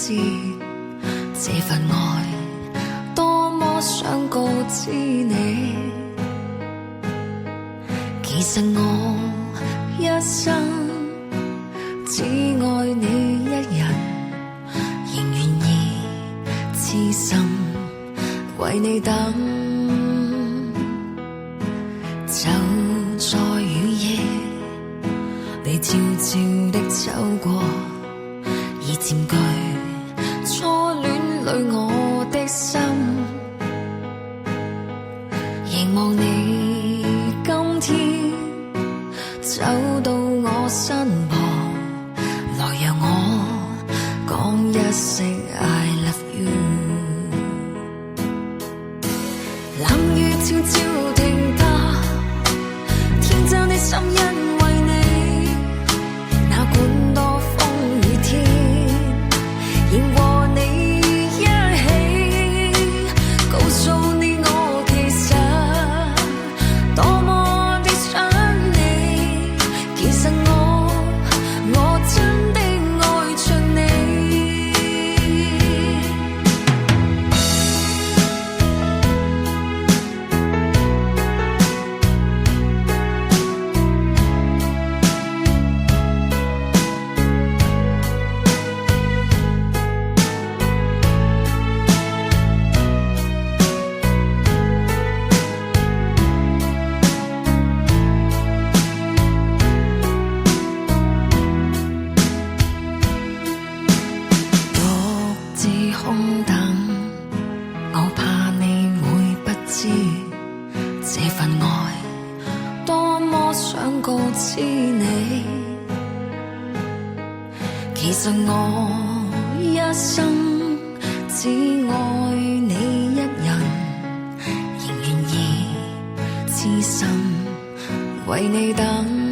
知這份愛多麼想告知你。其實我一生只愛你一人，仍願意痴心為你等。就在雨夜，你悄悄的走過，已佔據初戀裏我的心。凝望你今天走到我身旁，來讓我講一聲 I love you。 冷雨悄悄停下，天真的心因為你，哪管多風雨天，仍和你一起，告訴你我其實多麼的想你。其實我真的愛着你。空等，我怕你會不知這份愛多麼想告知你。其實我一生只愛你一人，仍願意痴心為你等。